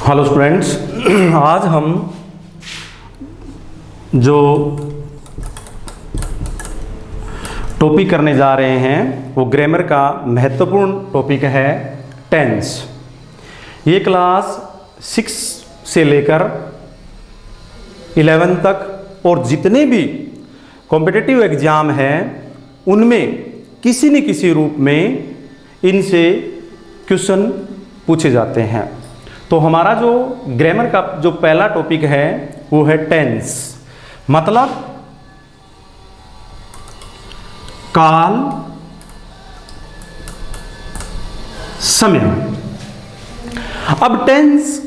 Hello students, आज हम जो टॉपिक करने जा रहे हैं वो ग्रामर का महत्वपूर्ण टॉपिक है टेंस। ये क्लास 6 से लेकर 11 तक और जितने भी कॉम्पिटिटिव एग्जाम हैं उनमें किसी न किसी रूप में इनसे क्वेश्चन पूछे जाते हैं। तो हमारा जो ग्रामर का जो पहला टॉपिक है वो है टेंस, मतलब काल, समय। अब टेंस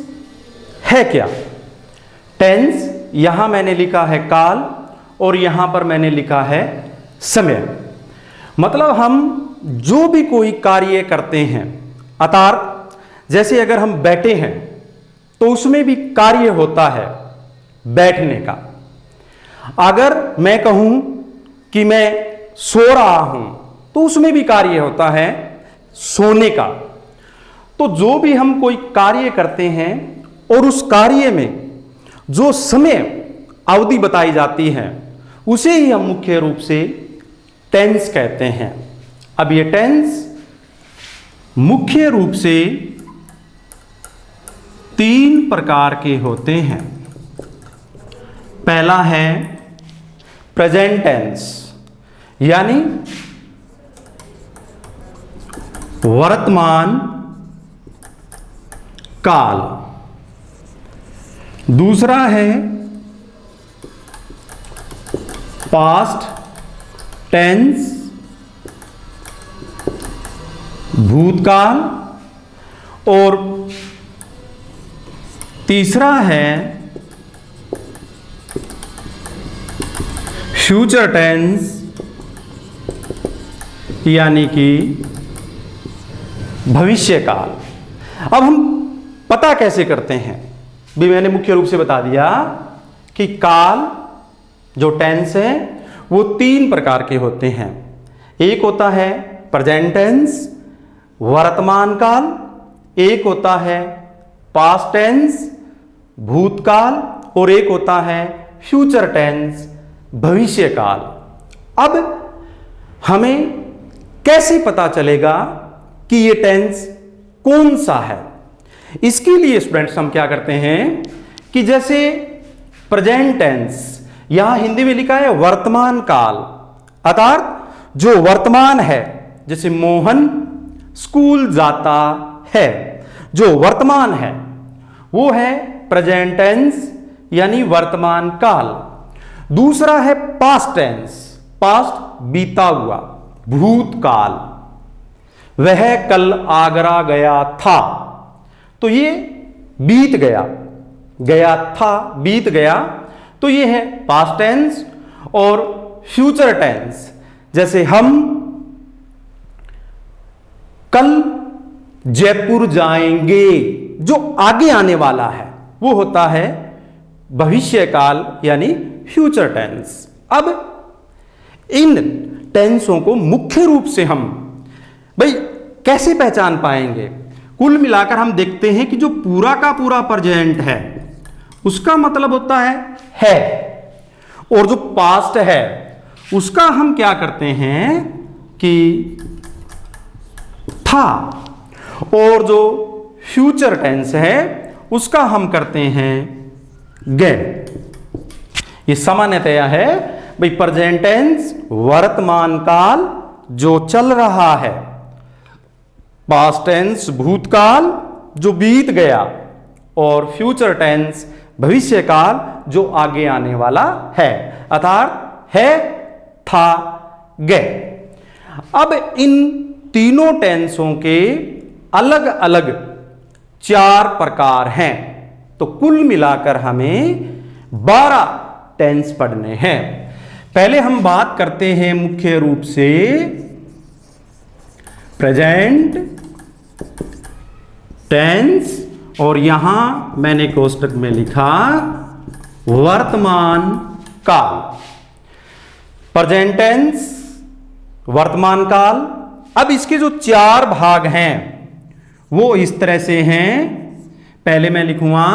है क्या? टेंस यहां मैंने लिखा है काल और यहां पर मैंने लिखा है समय। मतलब हम जो भी कोई कार्य करते हैं, अर्थात जैसे अगर हम बैठे हैं तो उसमें भी कार्य होता है बैठने का। अगर मैं कहूं कि मैं सो रहा हूं तो उसमें भी कार्य होता है सोने का। तो जो भी हम कोई कार्य करते हैं और उस कार्य में जो समय अवधि बताई जाती है उसे ही हम मुख्य रूप से टेंस कहते हैं। अब ये टेंस मुख्य रूप से 3 प्रकार के होते हैं। पहला है प्रेजेंट टेंस, यानी वर्तमान काल। दूसरा है पास्ट टेंस, भूतकाल। और तीसरा है फ्यूचर टेंस, यानी कि भविष्य काल। अब हम पता कैसे करते हैं? भी मैंने मुख्य रूप से बता दिया कि काल जो टेंस है वो 3 प्रकार के होते हैं। एक होता है प्रेजेंट टेंस, वर्तमान काल। एक होता है पास्ट टेंस, भूतकाल। और एक होता है फ्यूचर टेंस, भविष्य काल। अब हमें कैसे पता चलेगा कि ये टेंस कौन सा है? इसके लिए स्टूडेंट्स हम क्या करते हैं कि जैसे प्रेजेंट टेंस, यहां हिंदी में लिखा है वर्तमान काल, अर्थात जो वर्तमान है, जैसे मोहन स्कूल जाता है, जो वर्तमान है वो है प्रेजेंट टेंस, यानी वर्तमान काल। दूसरा है पास्ट टेंस, पास्ट बीता हुआ, भूतकाल। वह कल आगरा गया था, तो ये बीत गया, गया था, बीत गया, तो ये है पास्ट टेंस। और फ्यूचर टेंस, जैसे हम कल जयपुर जाएंगे, जो आगे आने वाला है वो होता है भविष्य काल, यानी फ्यूचर टेंस। अब इन टेंसों को मुख्य रूप से हम भाई कैसे पहचान पाएंगे? कुल मिलाकर हम देखते हैं कि जो पूरा का पूरा प्रेजेंट है उसका मतलब होता है, और जो पास्ट है उसका हम क्या करते हैं कि था, और जो फ्यूचर टेंस है उसका हम करते हैं गए। ये सामान्यतया है भाई प्रेजेंट टेंस वर्तमान काल जो चल रहा है, पास्ट टेंस भूतकाल जो बीत गया, और फ्यूचर टेंस भविष्य काल जो आगे आने वाला है, अर्थात है, था, गए। अब इन तीनों टेंसों के अलग अलग 4 प्रकार हैं, तो कुल मिलाकर हमें 12 टेंस पढ़ने हैं। पहले हम बात करते हैं मुख्य रूप से प्रेजेंट टेंस, और यहां मैंने कोष्टक में लिखा वर्तमान काल। प्रेजेंट टेंस, वर्तमान काल। अब इसके जो 4 भाग हैं वो इस तरह से हैं। पहले मैं लिखूंगा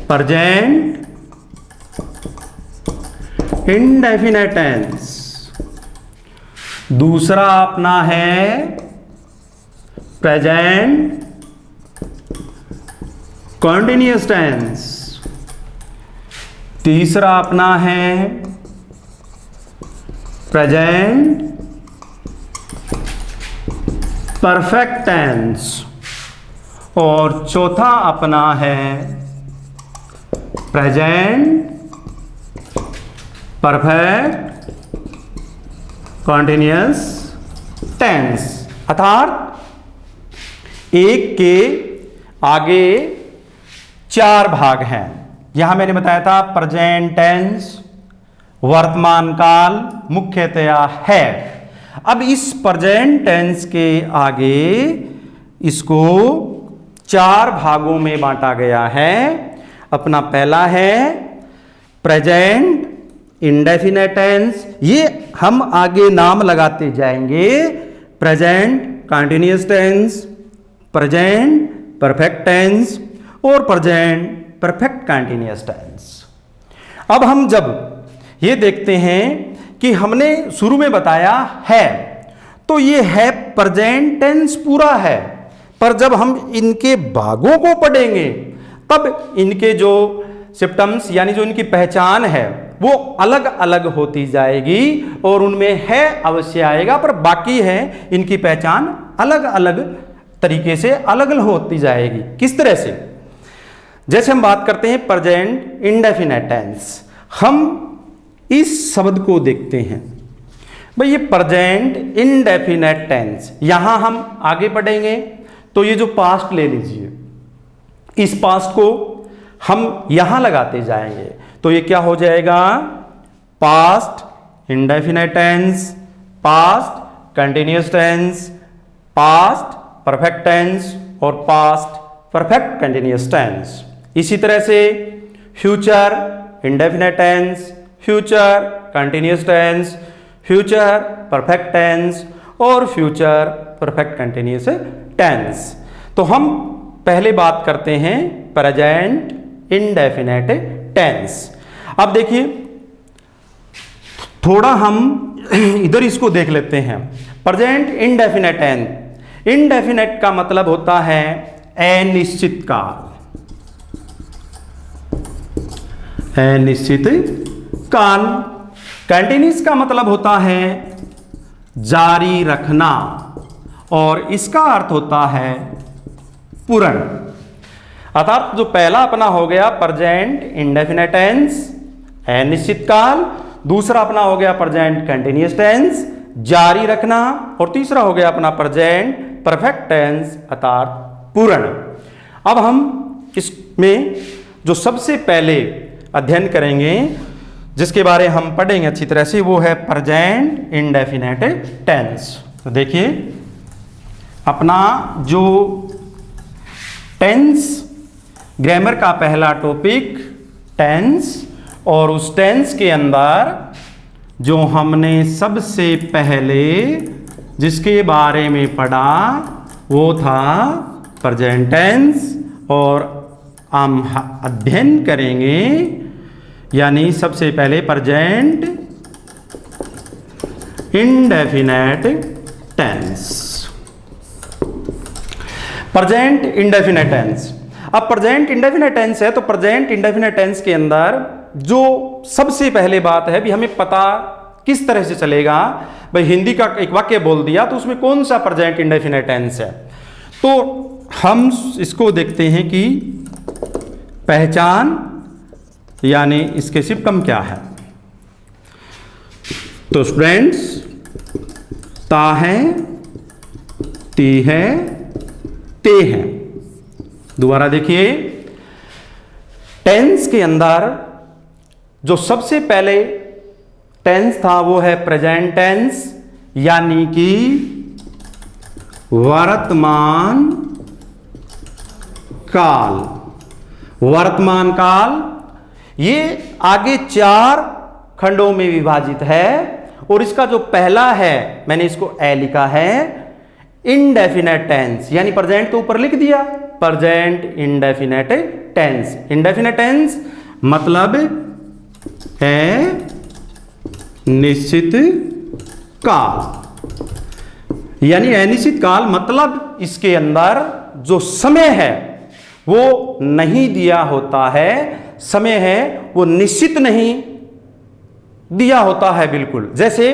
प्रेजेंट इंडेफिनेट टेंस, दूसरा अपना है प्रेजेंट कॉन्टिन्यूअस टेंस, तीसरा अपना है प्रेजेंट परफेक्ट टेंस, और चौथा अपना है प्रेजेंट परफेक्ट कॉन्टिन्यूअस टेंस। अर्थात एक के आगे 4 भाग हैं। यहां मैंने बताया था प्रेजेंट टेंस वर्तमान काल मुख्यतया है। अब इस प्रेजेंट टेंस के आगे इसको 4 भागों में बांटा गया है। अपना पहला है प्रेजेंट इंडेफिनेट टेंस, ये हम आगे नाम लगाते जाएंगे, present continuous tense, present perfect tense और प्रेजेंट परफेक्ट कंटीन्यूअस टेंस। अब हम जब ये देखते हैं कि हमने शुरू में बताया है, तो ये है प्रेजेंट टेंस पूरा है, पर जब हम इनके भागों को पढ़ेंगे तब इनके जो सिम्पटम्स यानी जो इनकी पहचान है वो अलग अलग होती जाएगी, और उनमें है अवश्य आएगा, पर बाकी है इनकी पहचान अलग अलग तरीके से अलग अलग होती जाएगी। किस तरह से? जैसे हम बात करते हैं प्रेजेंट इंडेफिनेट टेंस, हम इस शब्द को देखते हैं भाई, ये प्रेजेंट इंडेफिनेट टेंस, यहां हम आगे बढ़ेंगे तो ये जो पास्ट ले लीजिए, इस पास्ट को हम यहां लगाते जाएंगे तो ये क्या हो जाएगा? Past indefinite tense, past continuous tense, past perfect tense और पास्ट परफेक्ट कंटीन्यूअस टेंस। इसी तरह से future indefinite tense, future continuous tense, future perfect tense और फ्यूचर परफेक्ट कंटीन्यूअस टेंस। तो हम पहले बात करते हैं प्रेजेंट इंडेफिनेट टेंस। अब देखिए थोड़ा हम इधर इसको देख लेते हैं। प्रेजेंट इंडेफिनेट टेंस, इंडेफिनेट का मतलब होता है अनिश्चित काल, अनिश्चित काल। कंटिन्यूअस का मतलब होता है जारी रखना, और इसका अर्थ होता है पूर्ण। अर्थात जो पहला अपना हो गया प्रेजेंट इंडेफिनेट टेंस अनिश्चित काल, दूसरा अपना हो गया प्रेजेंट कंटीन्यूअस टेंस जारी रखना, और तीसरा हो गया अपना प्रेजेंट परफेक्ट टेंस अर्थात पूर्ण। अब हम इसमें जो सबसे पहले अध्ययन करेंगे, जिसके बारे हम पढ़ेंगे अच्छी तरह से, वो है प्रेजेंट इंडेफिनेट टेंस। तो देखिए अपना जो टेंस ग्रामर का पहला टॉपिक टेंस, और उस टेंस के अंदर जो हमने सबसे पहले जिसके बारे में पढ़ा वो था प्रेजेंट टेंस, और हम अध्ययन करेंगे यानी सबसे पहले present indefinite tense. Present indefinite tense, अब प्रेजेंट इंडेफिनेट टेंस है तो प्रेजेंट इंडेफिनेट टेंस के अंदर जो सबसे पहले बात है भी हमें पता किस तरह से चलेगा, भाई हिंदी का एक वाक्य बोल दिया तो उसमें कौन सा प्रेजेंट इंडेफिनेट टेंस है। तो हम इसको देखते हैं कि पहचान यानी इसके सिम्पटम क्या है। तो स्टूडेंट्स ता है, ती है, ते हैं। दोबारा देखिए टेंस के अंदर जो सबसे पहले टेंस था वो है प्रेजेंट टेंस, यानी कि वर्तमान काल। वर्तमान काल ये आगे 4 खंडों में विभाजित है, और इसका जो पहला है मैंने इसको ए लिखा है इंडेफिनेट टेंस, यानी प्रेजेंट तो ऊपर लिख दिया, present indefinite tense. Indefinite tense मतलब है निश्चित काल, यानी अनिश्चित काल मतलब इसके अंदर जो समय है वो नहीं दिया होता है, समय है वो निश्चित नहीं दिया होता है बिल्कुल। जैसे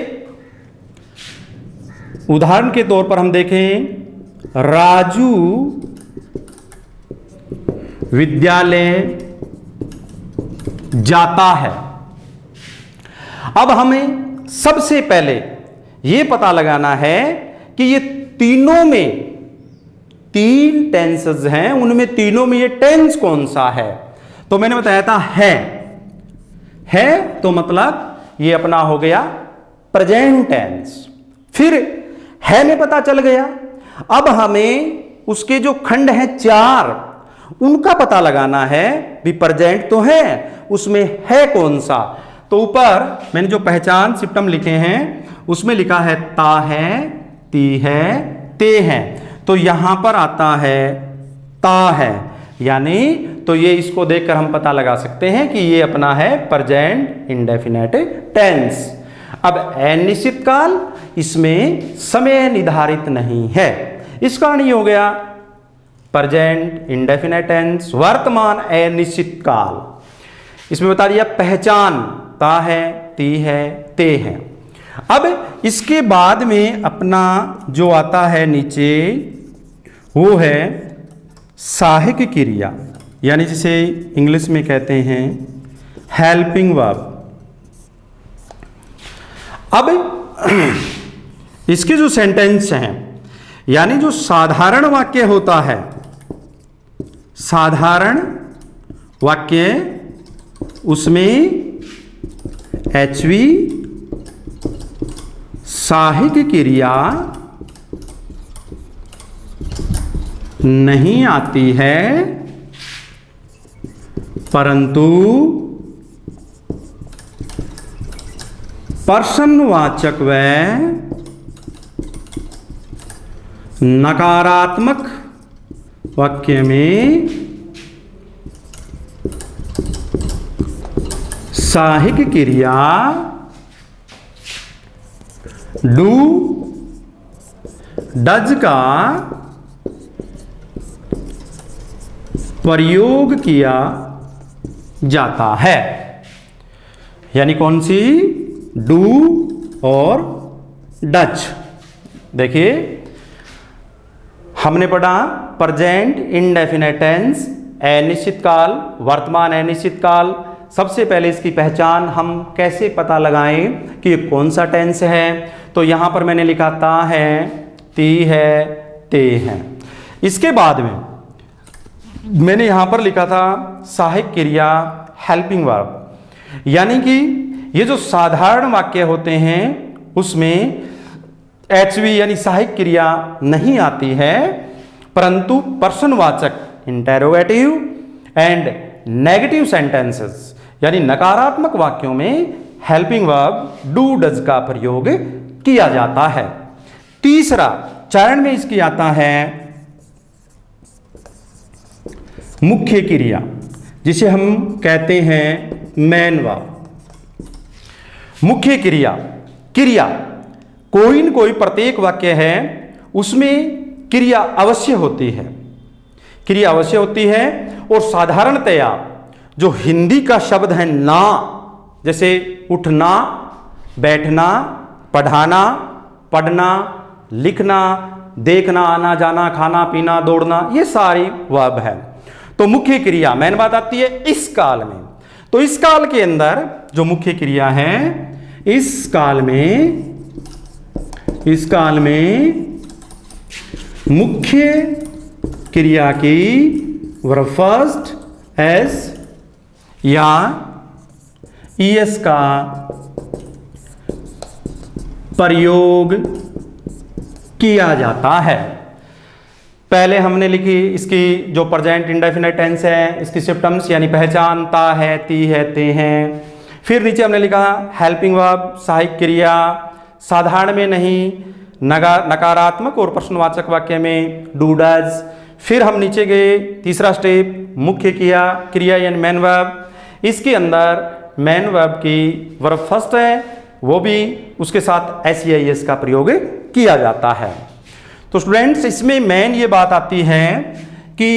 उदाहरण के तौर पर हम देखें, राजू विद्यालय जाता है। अब हमें सबसे पहले यह पता लगाना है कि ये तीनों में तीन टेंसेस हैं, उनमें तीनों में ये टेंस कौन सा है। तो मैंने बताया था है तो मतलब ये अपना हो गया प्रेजेंट टेंस। फिर है में पता चल गया, अब हमें उसके जो खंड हैं चार, उनका पता लगाना है भी प्रेजेंट तो है, उसमें है कौन सा। तो ऊपर मैंने जो पहचान सिम्टम लिखे हैं उसमें लिखा है ता है, ती है, ते है। तो यहां पर आता है ता है, यानी तो ये इसको देखकर हम पता लगा सकते हैं कि ये अपना है प्रेजेंट इंडेफिनेट टेंस। अब अनिश्चित काल, इसमें समय निर्धारित नहीं है, इस कारण ये हो गया प्रेजेंट इंडेफिनेट टेंस वर्तमान अनिश्चित काल। इसमें बता दिया पहचान ता है, ती है, ते है। अब इसके बाद में अपना जो आता है नीचे वो है सहायक क्रिया, यानी जिसे इंग्लिश में कहते हैं हेल्पिंग वर्ब। अब इसके जो सेंटेंस हैं, यानी जो साधारण वाक्य होता है, साधारण वाक्य उसमें HV सहायक क्रिया नहीं आती है, परंतु प्रश्नवाचक व नकारात्मक वाक्य में सहायक क्रिया डू डज का प्रयोग किया जाता है। यानी कौन सी, डू और डच। देखिए हमने पढ़ा प्रेजेंट इंडेफिनेट टेंस अनिश्चित काल, वर्तमान अनिश्चित काल। सबसे पहले इसकी पहचान हम कैसे पता लगाएं कि ये कौन सा टेंस है। तो यहां पर मैंने लिखा ता है, ती है, ते है। इसके बाद में मैंने यहां पर लिखा था सहायक क्रिया हेल्पिंग वर्ब, यानी कि ये जो साधारण वाक्य होते हैं उसमें HV यानी सहायक क्रिया नहीं आती है, परंतु प्रश्नवाचक इंटेरोगेटिव एंड नेगेटिव सेंटेंसेस यानी नकारात्मक वाक्यों में हेल्पिंग वर्ब डू डज का प्रयोग किया जाता है। तीसरा चरण में इसकी आता है मुख्य क्रिया, जिसे हम कहते हैं मेन वर्ब। मुख्य क्रिया, क्रिया कोई न कोई प्रत्येक वाक्य है उसमें क्रिया अवश्य होती है, क्रिया अवश्य होती है। और साधारणतया जो हिंदी का शब्द है ना, जैसे उठना, बैठना, पढ़ाना, पढ़ना, लिखना, देखना, आना जाना, खाना पीना, दौड़ना, ये सारी वर्ब है। तो मुख्य क्रिया मेन बात आती है इस काल में। तो इस काल के अंदर जो मुख्य क्रिया है, इस काल में मुख्य क्रिया की वर्ब फर्स्ट एस या ईएस का प्रयोग किया जाता है। पहले हमने लिखी इसकी जो प्रेजेंट इंडेफिनेट टेंस है, इसकी सिम्टम्स यानी पहचान ता है, ती है, ते हैं। फिर नीचे हमने लिखा हेल्पिंग वर्ब सहायक क्रिया, साधारण में नहीं, नकारात्मक और प्रश्नवाचक वाक्य में डू डज। फिर हम नीचे गए, तीसरा स्टेप मुख्य क्रिया यानी मेन वर्ब। इसके अंदर मेन वर्ब की वर्ब फर्स्ट है, वो भी उसके साथ एस का प्रयोग किया जाता है। तो स्टूडेंट्स इसमें मेन ये बात आती है कि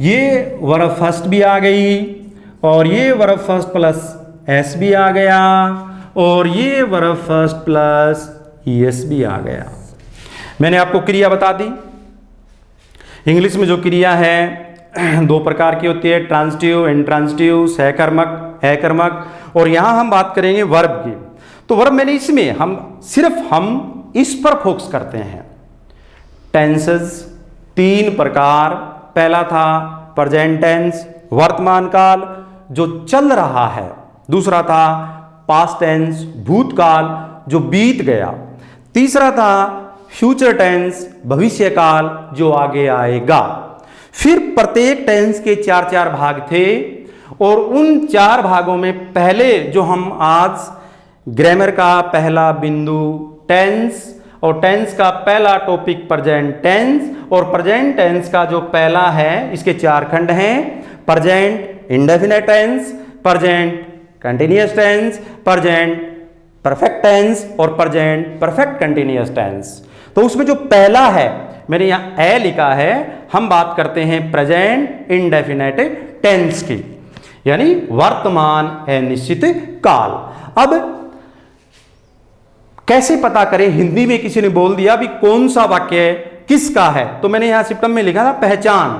ये वर्ब फर्स्ट भी आ गई और ये वर्ब फर्स्ट प्लस एस भी आ गया और ये वर्ब फर्स्ट प्लस ईएस भी आ गया। मैंने आपको क्रिया बता दी। इंग्लिश में जो क्रिया है दो प्रकार की होती है, ट्रांजिटिव, इंट्रांजिटिव, सहकर्मक, अकर्मक, और यहां हम बात करेंगे वर्ब की। तो वर्ब मैंने इसमें हम इस पर फोकस करते हैं। टेंसेस तीन प्रकार, पहला था प्रेजेंट टेंस, वर्तमान काल जो चल रहा है, दूसरा था पास्ट टेंस, भूतकाल जो बीत गया, तीसरा था फ्यूचर टेंस, भविष्य काल जो आगे आएगा। फिर प्रत्येक टेंस के चार चार भाग थे और उन चार भागों में पहले जो हम आज ग्रामर का पहला बिंदु टेंस और टेंस का पहला टॉपिक प्रेजेंट टेंस, और प्रेजेंट टेंस का जो पहला है इसके चार खंड हैं, present indefinite tense, present continuous tense, present perfect tense और प्रेजेंट परफेक्ट कंटिन्यूअस टेंस। तो उसमें जो पहला है मैंने यहां ए लिखा है, हम बात करते हैं प्रेजेंट इंडेफिनिट टेंस की, यानी वर्तमान अनिश्चित काल। अब कैसे पता करें, हिंदी में किसी ने बोल दिया भी कौन सा वाक्य किसका है, तो मैंने यहां सिस्टम में लिखा था पहचान,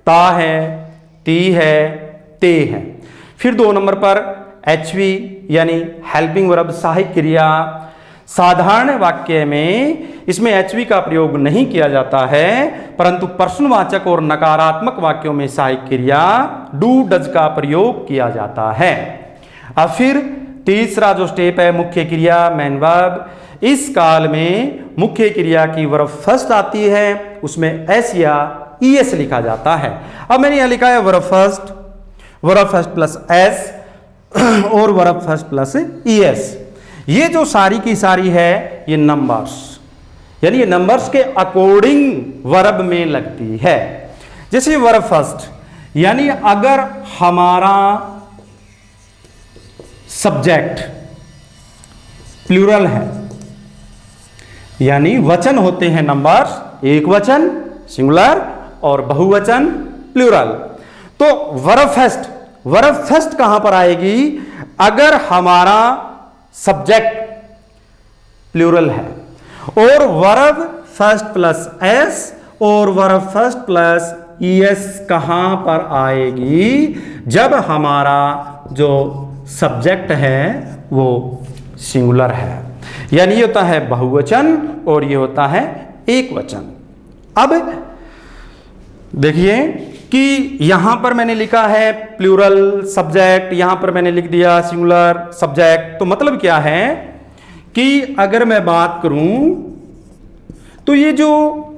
ता है, ती है, ते है। फिर 2 नंबर पर एचवी यानी हेल्पिंग वर्ब सहायक क्रिया। साधारण वाक्य में इसमें एचवी का प्रयोग नहीं किया जाता है, परंतु प्रश्नवाचक और नकारात्मक वाक्यों में सहायक क्रिया डू डज का प्रयोग किया जाता है। अब फिर तीसरा जो स्टेप है मुख्य क्रिया मेन वर्ब। इस काल में मुख्य क्रिया की वर्ब फर्स्ट आती है, उसमें एस या ईएस लिखा जाता है। अब मैंने यहां लिखा है वर्ब फर्स्ट प्लस एस और वर्ब फर्स्ट प्लस ईएस। ये जो सारी की सारी है ये नंबर्स, यानी ये नंबर्स के अकॉर्डिंग वर्ब में लगती है। जैसे वर्ब फर्स्ट, यानी अगर हमारा सब्जेक्ट प्लूरल है, यानी वचन होते हैं नंबर्स, एक वचन सिंगुलर और बहुवचन प्लूरल, तो वर्ब फर्स्ट कहां पर आएगी, अगर हमारा सब्जेक्ट प्लूरल है, और वर्ब फर्स्ट प्लस एस और वर्ब फर्स्ट प्लस ईएस कहां पर आएगी, जब हमारा जो सब्जेक्ट है वो सिंगुलर है, यानी ये होता है बहुवचन और ये होता है एक वचन। अब देखिए कि यहां पर मैंने लिखा है प्लूरल सब्जेक्ट, यहां पर मैंने लिख दिया सिंगुलर सब्जेक्ट, तो मतलब क्या है कि अगर मैं बात करूं तो ये जो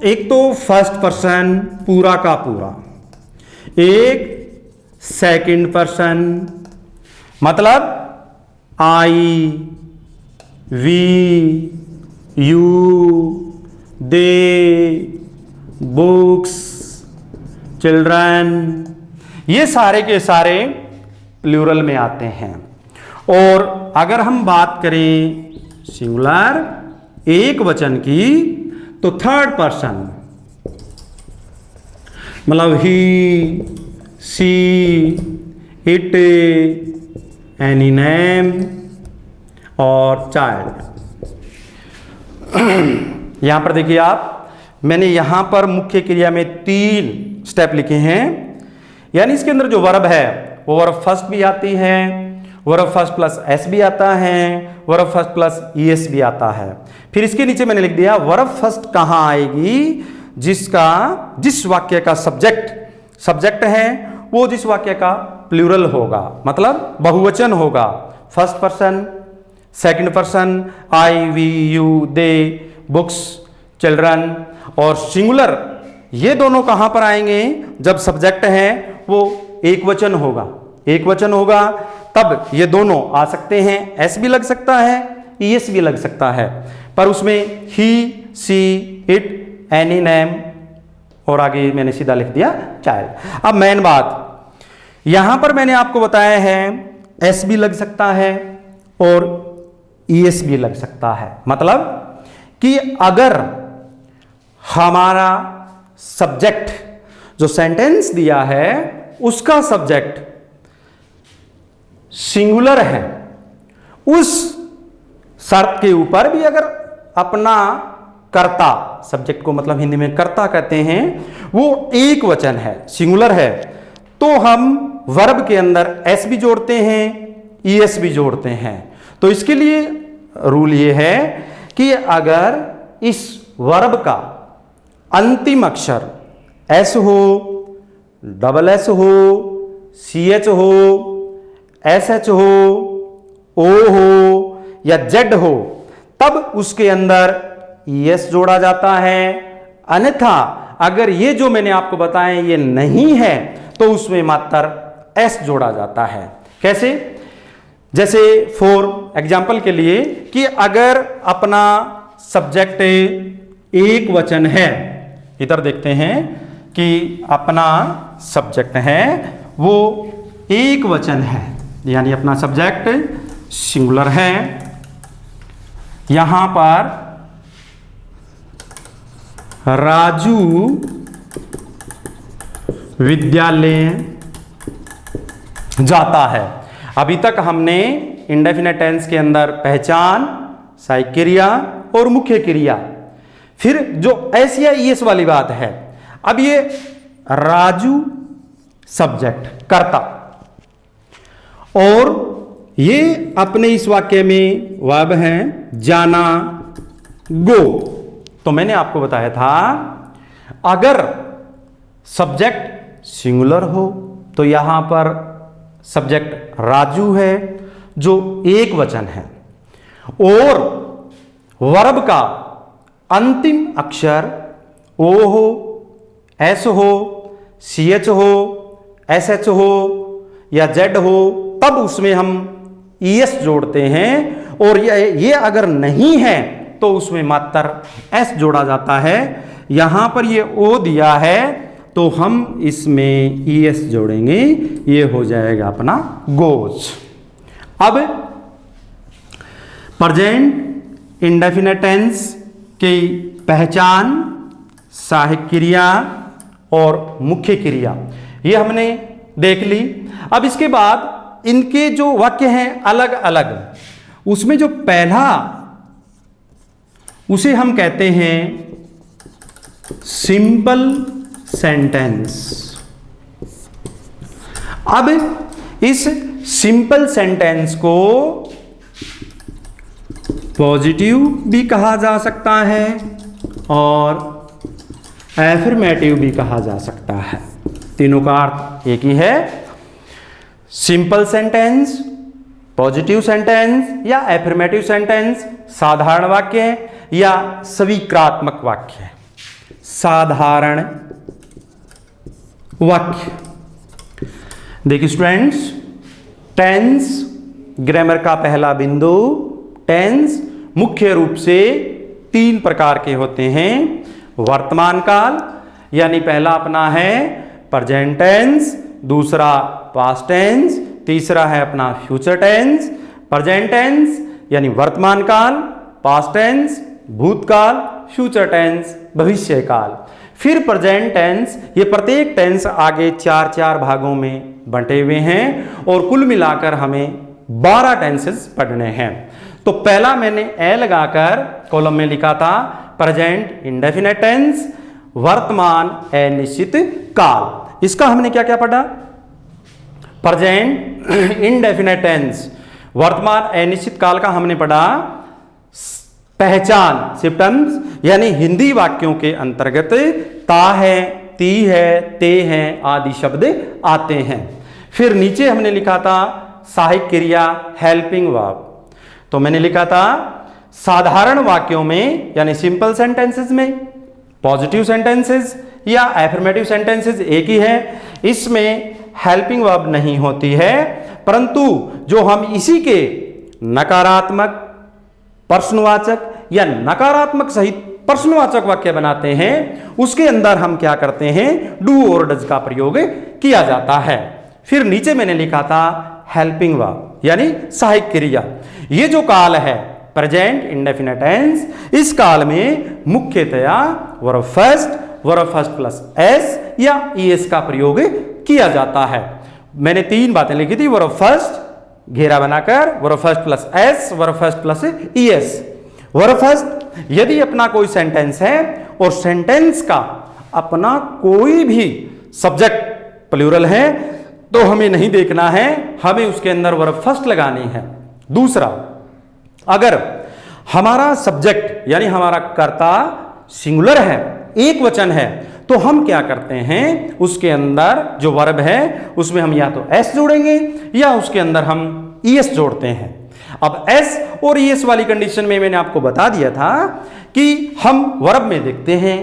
एक तो फर्स्ट पर्सन पूरा का पूरा, एक सेकंड पर्सन मतलब I, we, you, they, books, children, ये सारे के सारे प्लूरल में आते हैं। और अगर हम बात करें सिंगुलर एक वचन की तो थर्ड पर्सन मतलब ही, सी, इट, एनी नेम और चाइल्ड। यहां पर देखिए आप, मैंने यहां पर मुख्य क्रिया में 3 स्टेप लिखे हैं, यानी इसके अंदर जो वर्ब है वो वर्ब फर्स्ट भी आती है, वर्ब फर्स्ट प्लस एस भी आता है, वर्ब फर्स्ट प्लस ईएस भी आता है। फिर इसके नीचे मैंने लिख दिया वर्ब फर्स्ट कहां आएगी, जिस वाक्य का सब्जेक्ट है वो जिस वाक्य का प्लूरल होगा, मतलब बहुवचन होगा, first person, second person, I, we, you, they, books, children, और सिंगुलर ये दोनों कहां पर आएंगे, जब सब्जेक्ट है वो एक वचन होगा, तब ये दोनों आ सकते हैं, एस भी लग सकता है, ईएस भी लग सकता है, पर उसमें ही, सी, इट, एनी नेम और आगे मैंने सीधा लिख दिया चाइल्ड। अब मेन बात, यहां पर मैंने आपको बताया है एस भी लग सकता है और ईएस भी लग सकता है। मतलब कि अगर हमारा सब्जेक्ट जो सेंटेंस दिया है उसका सब्जेक्ट सिंगुलर है, उस शर्त के ऊपर भी अगर अपना कर्ता, सब्जेक्ट को मतलब हिंदी में कर्ता कहते हैं, वो एक वचन है, सिंगुलर है, तो हम वर्ब के अंदर एस भी जोड़ते हैं, ईएस भी जोड़ते हैं। तो इसके लिए रूल ये है कि अगर इस वर्ब का अंतिम अक्षर एस हो, डबल एस हो, सी एच हो, एस एच हो, ओ हो या जेड हो, तब उसके अंदर ईएस जोड़ा जाता है। अन्यथा अगर ये जो मैंने आपको बताया ये नहीं है तो उसमें मात्र एस जोड़ा जाता है। कैसे? जैसे फॉर एग्जाम्पल के लिए कि अगर अपना सब्जेक्ट एक वचन है, इधर देखते हैं कि अपना सब्जेक्ट है वो एक वचन है, यानी अपना सब्जेक्ट सिंगुलर है। यहां पर राजू विद्यालय जाता है। अभी तक हमने इंडेफिनिट टेंस के अंदर पहचान, सहायक क्रिया और मुख्य क्रिया, फिर जो एस या ईएस वाली बात है। अब ये राजू सब्जेक्ट कर्ता, और ये अपने इस वाक्य में वर्ब है जाना, गो। तो मैंने आपको बताया था अगर सब्जेक्ट सिंगुलर हो तो यहां पर सब्जेक्ट राजू है जो एक वचन है, और वर्ब का अंतिम अक्षर ओ हो, एस हो, सी एच हो, एस एच हो या जेड हो, तब उसमें हम ईएस जोड़ते हैं। और ये अगर नहीं है तो उसमें मात्र एस जोड़ा जाता है। यहां पर ये ओ दिया है तो हम इसमें ईएस जोड़ेंगे, ये हो जाएगा अपना गोज। अब प्रेजेंट इंडेफिनिट टेंस की पहचान, सहायक क्रिया और मुख्य क्रिया ये हमने देख ली। अब इसके बाद इनके जो वाक्य हैं अलग अलग, उसमें जो पहला उसे हम कहते हैं सिंपल सेंटेंस। अब इस सिंपल सेंटेंस को पॉजिटिव भी कहा जा सकता है और एफर्मेटिव भी कहा जा सकता है। तीनों का अर्थ एक ही है। सिंपल सेंटेंस, पॉजिटिव सेंटेंस या एफर्मेटिव सेंटेंस, साधारण वाक्य या स्वीकारात्मक वाक्य। साधारण वाक्य। देखिए स्टूडेंट्स, टेंस ग्रामर का पहला बिंदु, टेंस मुख्य रूप से तीन प्रकार के होते हैं। वर्तमान काल यानी पहला अपना है प्रेजेंट टेंस, दूसरा पास्ट टेंस, तीसरा है अपना फ्यूचर टेंस। प्रेजेंट टेंस यानी वर्तमान काल, पास्ट टेंस भूतकाल, फ्यूचर टेंस भविष्य काल। फिर प्रेजेंट टेंस, ये प्रत्येक टेंस आगे चार चार भागों में बंटे हुए हैं और कुल मिलाकर हमें 12 टेंसेस पढ़ने हैं। तो पहला मैंने ए लगाकर कॉलम में लिखा था प्रेजेंट इंडेफिनिट टेंस, वर्तमान अनिश्चित काल। इसका हमने क्या क्या पढ़ा? प्रेजेंट इंडेफिनिट टेंस, वर्तमान अनिश्चित काल का हमने पढ़ा पहचान, सिम्टम्स, यानी हिंदी वाक्यों के अंतर्गत ता है, ती है, ते हैं आदि शब्द आते हैं। फिर नीचे हमने लिखा था सहायक क्रिया, हेल्पिंग वर्ब। तो मैंने लिखा था साधारण वाक्यों में यानी सिंपल सेंटेंसेस में, पॉजिटिव सेंटेंसेस या एफर्मेटिव सेंटेंसेस एक ही है, इसमें हेल्पिंग वर्ब नहीं होती है, परंतु जो हम इसी के नकारात्मक, प्रश्नवाचक या नकारात्मक सहित प्रश्नवाचक वाक्य बनाते हैं उसके अंदर हम क्या करते हैं, डू और डज का प्रयोग किया जाता है। फिर नीचे मैंने लिखा था हेल्पिंग वर्ब यानी सहायक क्रिया। ये जो काल है प्रेजेंट इंडेफिनिट टेंस, इस काल में मुख्यतया वर्ब फर्स्ट प्लस एस या ईएस का प्रयोग किया जाता है। मैंने 3 बातें लिखी थी, वर्ब फर्स्ट घेरा बनाकर, verb first plus S, verb first plus ES. Verb first यदि अपना कोई सेंटेंस है और सेंटेंस का अपना कोई भी सब्जेक्ट प्लूरल है तो हमें नहीं देखना है, हमें उसके अंदर वर्ब फर्स्ट लगानी है। दूसरा, अगर हमारा सब्जेक्ट यानी हमारा कर्ता सिंगुलर है, एक वचन है, तो हम क्या करते हैं, उसके अंदर जो वर्ब है उसमें हम या तो एस जोड़ेंगे या उसके अंदर हम ईएस जोड़ते हैं। अब एस और ईएस वाली कंडीशन में मैंने आपको बता दिया था कि हम वर्ब में देखते हैं,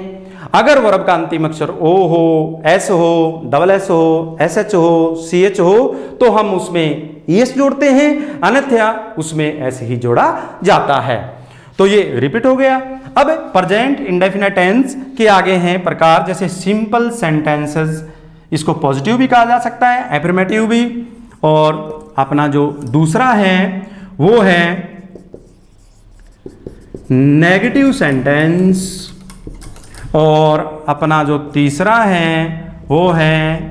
अगर वर्ब का अंतिम अक्षर ओ हो, एस हो, डबल एस हो, एस एच हो, सी एच हो तो हम उसमें ईएस जोड़ते हैं, अन्यथा उसमें ऐसे ही जोड़ा जाता है। तो ये रिपीट हो गया। अब प्रेजेंट इंडेफिनिट टेंस के आगे हैं प्रकार, जैसे सिंपल सेंटेंसेस, इसको पॉजिटिव भी कहा जा सकता है, एफर्मेटिव भी, और अपना जो दूसरा है वो है नेगेटिव सेंटेंस, और अपना जो तीसरा है वो है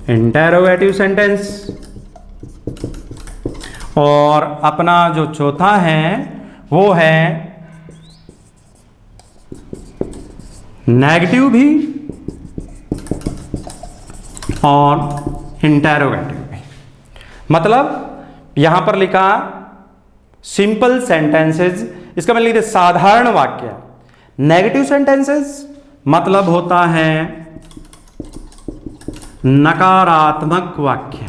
इंटेरोगेटिव सेंटेंस, और अपना जो चौथा है वो है नेगेटिव भी और इंटेरोगेटिव भी। मतलब यहां पर लिखा सिंपल सेंटेंसेस, इसका मतलब लिखते साधारण वाक्य। नेगेटिव सेंटेंसेस मतलब होता है नकारात्मक वाक्य,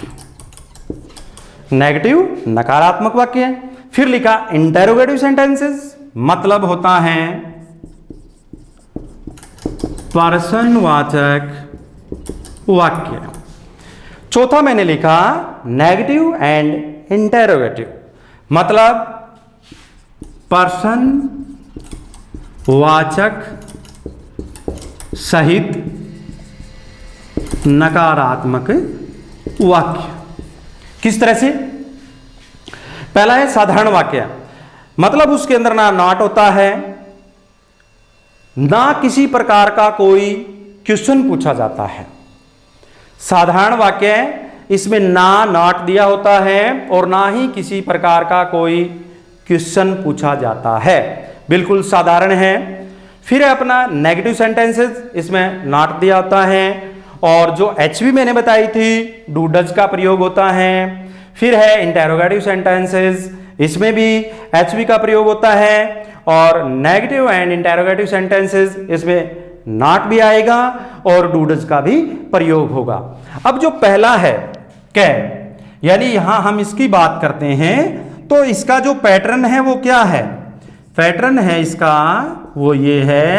नेगेटिव नकारात्मक वाक्य। फिर लिखा इंटेरोगेटिव सेंटेंसेस मतलब होता है प्रश्नवाचक वाक्य। चौथा मैंने लिखा नेगेटिव एंड इंटेरोगेटिव मतलब प्रश्नवाचक सहित नकारात्मक वाक्य। किस तरह से? पहला है साधारण वाक्य, मतलब उसके अंदर ना नॉट होता है, ना किसी प्रकार का कोई क्वेश्चन पूछा जाता है। साधारण वाक्य इसमें ना नॉट दिया होता है और ना ही किसी प्रकार का कोई क्वेश्चन पूछा जाता है, बिल्कुल साधारण है। फिर है अपना नेगेटिव सेंटेंसेस, इसमें नॉट दिया होता है और जो एच भी मैंने बताई थी डू डज का प्रयोग होता है। फिर है इंटेरोगेटिव सेंटेंसेस, इसमें भी एच बी का प्रयोग होता है और नेगेटिव एंड इंटेरोगेटिव सेंटेंसेस इसमें नॉट भी आएगा और डू डज का भी प्रयोग होगा। अब जो पहला है कैन, यानी यहां हम इसकी बात करते हैं तो इसका जो पैटर्न है वो क्या है? पैटर्न है इसका वो ये है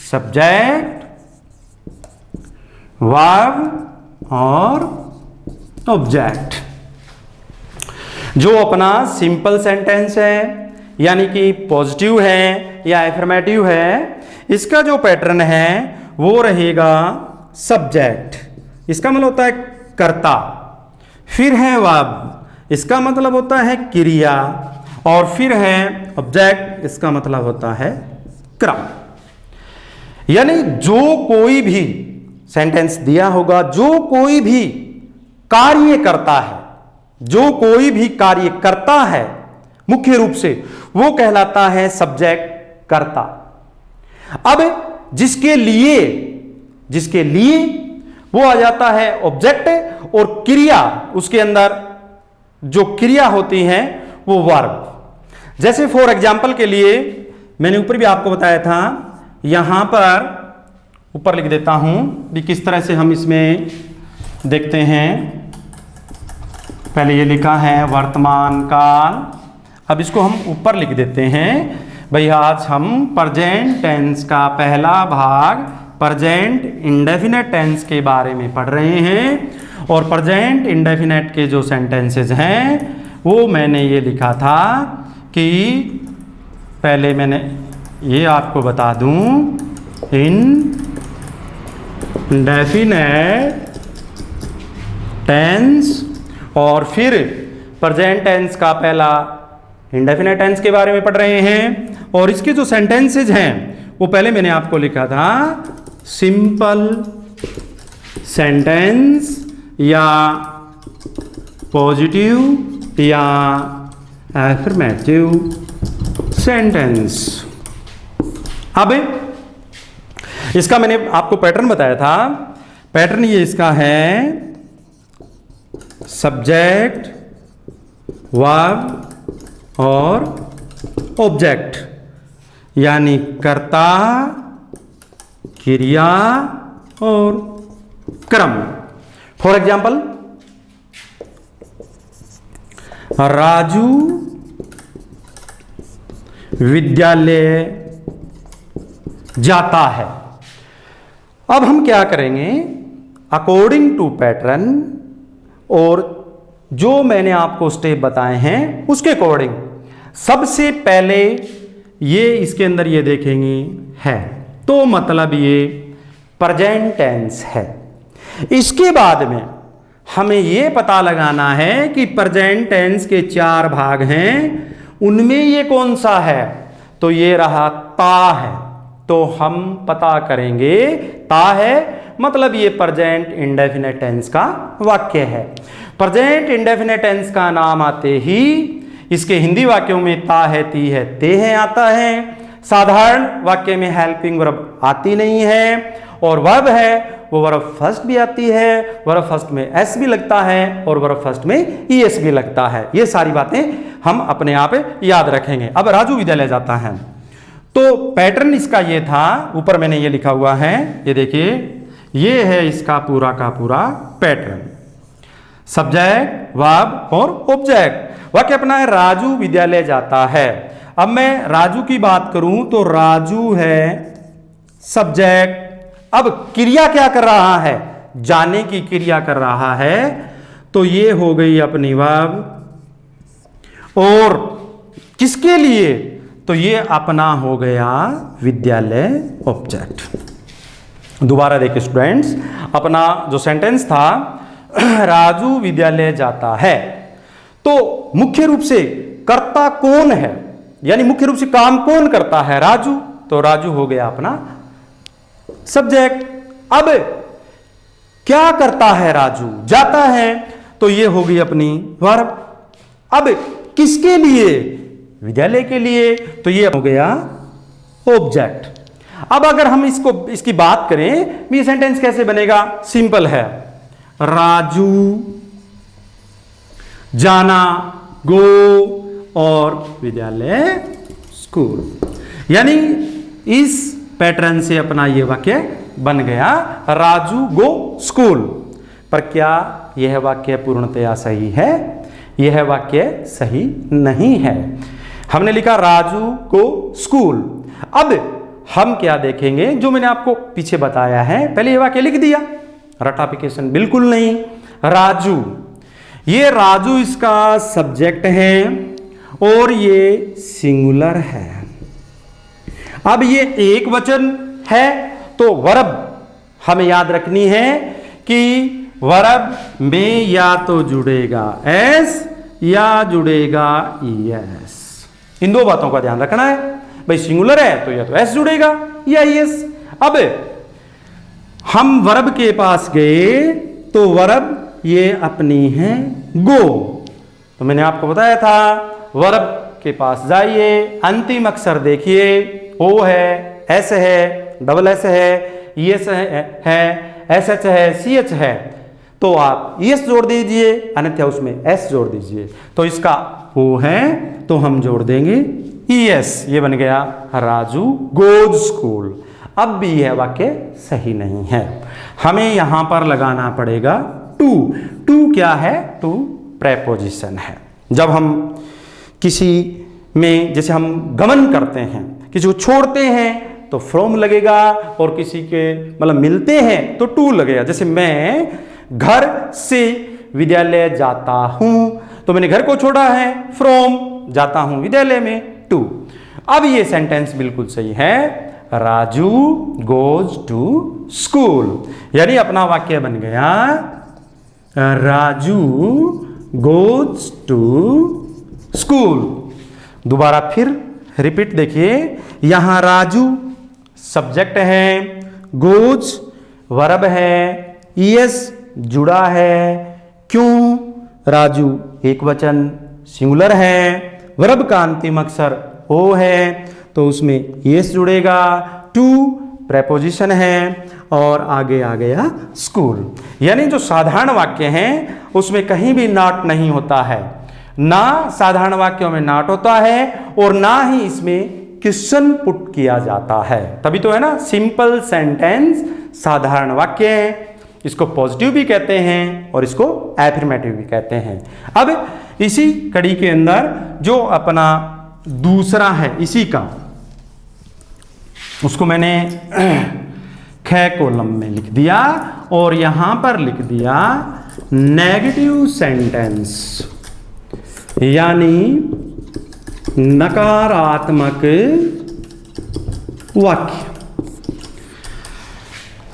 सब्जेक्ट, वर्ब और ऑब्जेक्ट। जो अपना सिंपल सेंटेंस है यानी कि पॉजिटिव है या एफर्मेटिव है, इसका जो पैटर्न है वो रहेगा सब्जेक्ट, इसका मतलब होता है कर्ता। फिर है वर्ब, इसका मतलब होता है क्रिया, और फिर है ऑब्जेक्ट, इसका मतलब होता है क्रम। यानी जो कोई भी सेंटेंस दिया होगा, जो कोई भी कार्य करता है, जो कोई भी कार्य करता है मुख्य रूप से वो कहलाता है सब्जेक्ट, कर्ता। अब जिसके लिए वो आ जाता है ऑब्जेक्ट, और क्रिया उसके अंदर जो क्रिया होती है वो वर्ब। जैसे फॉर एग्जाम्पल के लिए मैंने ऊपर भी आपको बताया था, यहां पर ऊपर लिख देता हूं कि किस तरह से हम इसमें देखते हैं। पहले ये लिखा है वर्तमान काल, अब इसको हम ऊपर लिख देते हैं। भाई आज हम प्रेजेंट टेंस का पहला भाग प्रेजेंट इंडेफिनेट टेंस के बारे में पढ़ रहे हैं, और प्रेजेंट इंडेफिनेट के जो सेंटेंसेस हैं वो मैंने ये लिखा था कि पहले मैंने ये आपको बता दूं, इंडेफिनेट टेंस और फिर प्रेजेंट टेंस का पहला इंडेफिनेट टेंस के बारे में पढ़ रहे हैं। और इसके जो सेंटेंसेज हैं वो पहले मैंने आपको लिखा था सिंपल सेंटेंस या पॉजिटिव या एफर्मेटिव सेंटेंस। अब इसका मैंने आपको पैटर्न बताया था। पैटर्न ये इसका है सब्जेक्ट, वर्ब और ऑब्जेक्ट, यानी कर्ता, क्रिया और क्रम। फॉर एग्जाम्पल, राजू विद्यालय जाता है। अब हम क्या करेंगे, अकॉर्डिंग टू पैटर्न और जो मैंने आपको स्टेप बताए हैं उसके अकॉर्डिंग सबसे पहले ये इसके अंदर ये देखेंगे है, तो मतलब ये प्रेजेंट टेंस है। इसके बाद में हमें ये पता लगाना है कि प्रेजेंट टेंस के 4 भाग हैं, उनमें ये कौन सा है, तो ये रहा ता है। तो हम पता करेंगे ता है मतलब ये प्रेजेंट इंडेफिनेट टेंस का वाक्य है। प्रेजेंट इंडेफिनेट टेंस का नाम आते ही इसके हिंदी वाक्यों में ता है, ती है, ते हैं आता है। साधारण वाक्य में हेल्पिंग वर्ब आती नहीं है और वर्ब है वो वर्ब फर्स्ट भी आती है, वर्ब फर्स्ट में एस भी लगता है और वर्ब फर्स्ट में ईएस भी लगता है। ये सारी बातें हम अपने आप याद रखेंगे। अब राजू विद्यालय जाता है, तो पैटर्न इसका ये था, ऊपर मैंने ये लिखा हुआ है, ये देखिए, ये है इसका पूरा का पूरा पैटर्न। सब्जेक्ट, वर्ब और ऑब्जेक्ट। वाक्य अपना है राजू विद्यालय जाता है। अब मैं राजू की बात करूं तो राजू है सब्जेक्ट। अब क्रिया क्या कर रहा है, जाने की क्रिया कर रहा है, तो ये हो गई अपनी वर्ब। और किसके लिए, तो ये अपना हो गया विद्यालय ऑब्जेक्ट। दोबारा देखिए स्टूडेंट्स, अपना जो सेंटेंस था राजू विद्यालय जाता है, तो मुख्य रूप से कर्ता कौन है, यानी मुख्य रूप से काम कौन करता है, राजू। तो राजू हो गया अपना सब्जेक्ट। अब क्या करता है राजू, जाता है, तो ये हो गई अपनी वर्ब। अब किसके लिए, विद्यालय के लिए, तो ये हो गया ऑब्जेक्ट। अब अगर हम इसकी बात करें, ये सेंटेंस कैसे बनेगा, सिंपल है, राजू जाना, गो, और विद्यालय स्कूल। यानी इस पैटर्न से अपना ये वाक्य बन गया, राजू गो स्कूल। पर क्या यह वाक्य पूर्णतया सही है, यह वाक्य सही नहीं है। हमने लिखा राजू गो स्कूल। अब हम क्या देखेंगे, जो मैंने आपको पीछे बताया है, पहले ये वाक्य लिख दिया, रटाफिकेशन बिल्कुल नहीं। राजू, ये राजू इसका सब्जेक्ट है और ये सिंगुलर है। अब ये एक वचन है, तो वर्ब हमें याद रखनी है कि वर्ब में या तो जुड़ेगा एस या जुड़ेगा ईएस। इन दो बातों का ध्यान रखना है। भाई सिंगुलर है तो या तो एस जुड़ेगा या ईएस। अब हम वर्ब के पास गए तो वर्ब ये अपनी है गो। तो मैंने आपको बताया था, वर्ब के पास जाइए, अंतिम अक्षर देखिए, ओ है, एस है, डबल एस है, ईएस है, एस एच है, सी एच है, तो आप ईएस जोड़ दीजिए, अन्यथा उसमें एस जोड़ दीजिए। तो इसका ओ है तो हम जोड़ देंगे ईएस। ये बन गया राजू गोज स्कूल। अब भी यह वाक्य सही नहीं है, हमें यहां पर लगाना पड़ेगा टू। टू क्या है, टू प्रेपोजिशन है। जब हम किसी में, जैसे हम गमन करते हैं, किसी को छोड़ते हैं तो फ्रॉम लगेगा, और किसी के मतलब मिलते हैं तो टू लगेगा। जैसे मैं घर से विद्यालय जाता हूं, तो मैंने घर को छोड़ा है, फ्रॉम, जाता हूं विद्यालय में, टू। अब ये सेंटेंस बिल्कुल सही है, राजू गोज टू स्कूल, यानी अपना वाक्य बन गया राजू गोज टू स्कूल। दोबारा फिर रिपीट देखिए, यहां राजू सब्जेक्ट है, गोज वर्ब है, ईएस जुड़ा है। क्यों? राजू एक वचन सिंगुलर है, वर्ब का अंतिम अक्षर ओ है तो उसमें ईएस जुड़ेगा, टू प्रेपोजिशन है और आगे आ गया स्कूल। यानी जो साधारण वाक्य हैं उसमें कहीं भी नॉट नहीं होता है, ना साधारण वाक्यों में नॉट होता है और ना ही इसमें क्वेश्चन पुट किया जाता है। तभी तो है ना सिंपल सेंटेंस साधारण वाक्य है। इसको पॉजिटिव भी कहते हैं और इसको एफर्मेटिव भी कहते हैं। अब इसी कड़ी के अंदर जो अपना दूसरा है इसी का, उसको मैंने ख कॉलम में लिख दिया और यहां पर लिख दिया नेगेटिव सेंटेंस, यानी नकारात्मक वाक्य।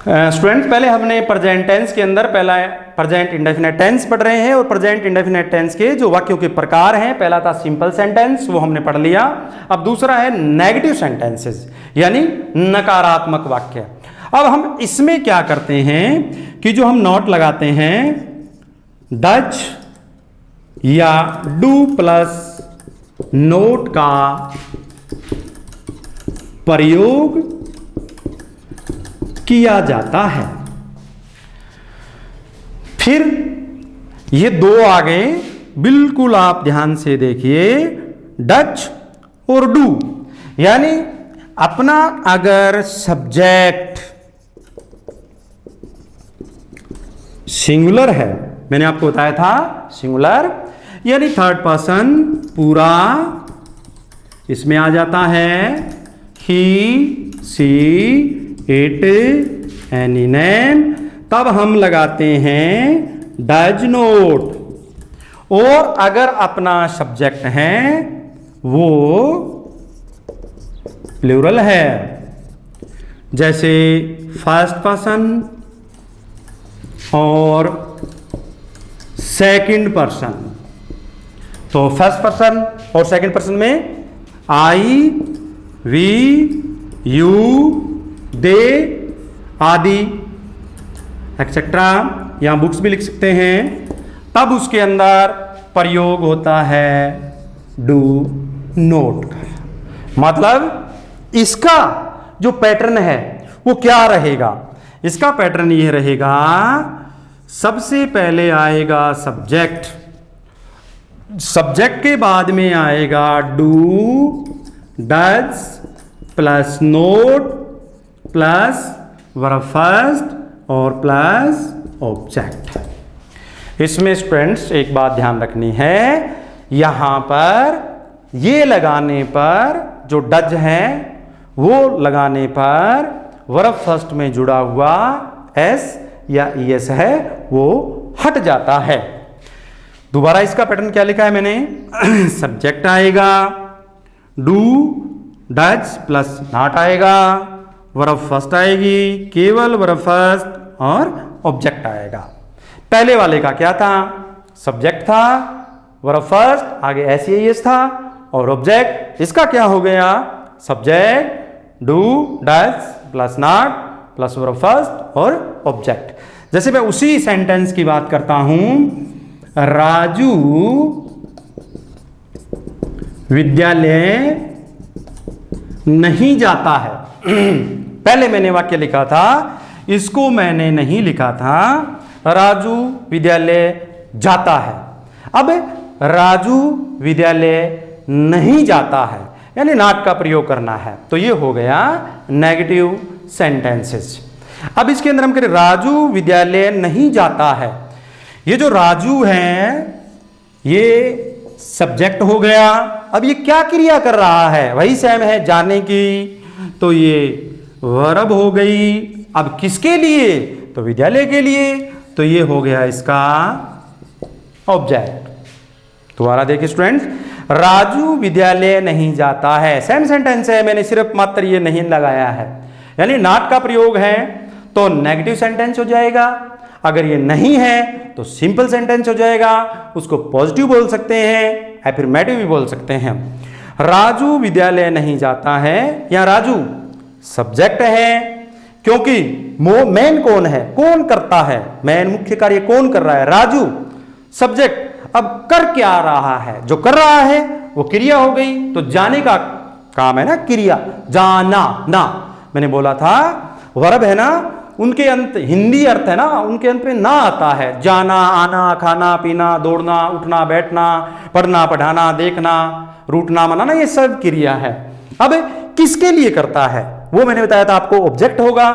स्टूडेंट्स, पहले हमने प्रेजेंट टेंस के अंदर पहला प्रेजेंट इंडेफिनिट टेंस पढ़ रहे हैं और प्रेजेंट इंडेफिनिट टेंस के जो वाक्यों के प्रकार हैं, पहला था सिंपल सेंटेंस, वो हमने पढ़ लिया। अब दूसरा है नेगेटिव सेंटेंसेस, यानी नकारात्मक वाक्य। अब हम इसमें क्या करते हैं कि जो हम नॉट लगाते हैं डज या डू प्लस नोट का प्रयोग किया जाता है। फिर ये दो आ गए, बिल्कुल आप ध्यान से देखिए, डच और डू, यानी अपना अगर सब्जेक्ट सिंगुलर है, मैंने आपको बताया था सिंगुलर यानी थर्ड पर्सन पूरा इसमें आ जाता है, ही सी इट एनी नेम, तब हम लगाते हैं डज नोट। और अगर अपना सब्जेक्ट है वो प्लूरल है, जैसे फर्स्ट पर्सन और सेकंड पर्सन, तो फर्स्ट पर्सन और सेकंड पर्सन में आई वी यू दे आदि एक्सेट्रा, यहां बुक्स भी लिख सकते हैं, तब उसके अंदर प्रयोग होता है डू नोट का। मतलब इसका जो पैटर्न है वो क्या रहेगा? इसका पैटर्न ये रहेगा, सबसे पहले आएगा सब्जेक्ट, सब्जेक्ट के बाद में आएगा do does plus note plus verb first और प्लस ऑब्जेक्ट। इसमें स्टूडेंट्स एक बात ध्यान रखनी है, यहां पर ये लगाने पर जो डज है वो लगाने पर वर्ब फर्स्ट में जुड़ा हुआ एस या ईएस है वो हट जाता है। दोबारा इसका पैटर्न क्या लिखा है मैंने, सब्जेक्ट आएगा, डू डज प्लस नॉट आएगा, वर्ब फर्स्ट आएगी, केवल वर्ब फर्स्ट और ऑब्जेक्ट आएगा। पहले वाले का क्या था, सब्जेक्ट था, वर्ब फर्स्ट, आगे एस था और ऑब्जेक्ट। इसका क्या हो गया, subject do does plus not plus verb first और ऑब्जेक्ट। जैसे मैं उसी सेंटेंस की बात करता हूं, राजू विद्यालय नहीं जाता है। पहले मैंने वाक्य लिखा था, इसको मैंने नहीं लिखा था, राजू विद्यालय जाता है। अब राजू विद्यालय नहीं जाता है, यानी नॉट का प्रयोग करना है, तो ये हो गया नेगेटिव सेंटेंसेस। अब इसके अंदर हम करें राजू विद्यालय नहीं जाता है, ये जो राजू है ये सब्जेक्ट हो गया। अब ये क्या क्रिया कर रहा है, वही सेम है जाने की, तो ये वर्ब हो गई। अब किसके लिए, तो विद्यालय के लिए, तो ये हो गया इसका ऑब्जेक्ट। दोबारा देखिए स्टूडेंट्स, राजू विद्यालय नहीं जाता है, सेम सेंटेंस है, मैंने सिर्फ मात्र ये नहीं लगाया है। यानी नॉट का प्रयोग है तो नेगेटिव सेंटेंस हो जाएगा, अगर ये नहीं है तो सिंपल सेंटेंस हो जाएगा, उसको पॉजिटिव बोल सकते हैं, एफर्मेटिव भी बोल सकते हैं। राजू विद्यालय नहीं जाता है, या राजू सब्जेक्ट है, क्योंकि मैन कौन है, कौन करता है, मैन मुख्य कार्य कौन कर रहा है, राजू सब्जेक्ट। अब कर क्या रहा है, जो कर रहा है वो क्रिया हो गई, तो जाने का काम है ना क्रिया, जाना ना, मैंने बोला था वर्ब है ना, उनके अंत हिंदी अर्थ है ना, उनके अंत में ना आता है। जाना, आना, खाना पीना, दौड़ना, उठना, बैठना, पढ़ना, पढ़ाना, देखना, रूठना, मनाना, ये सब क्रिया है। अब किसके लिए करता है वो मैंने बताया था आपको, ऑब्जेक्ट होगा,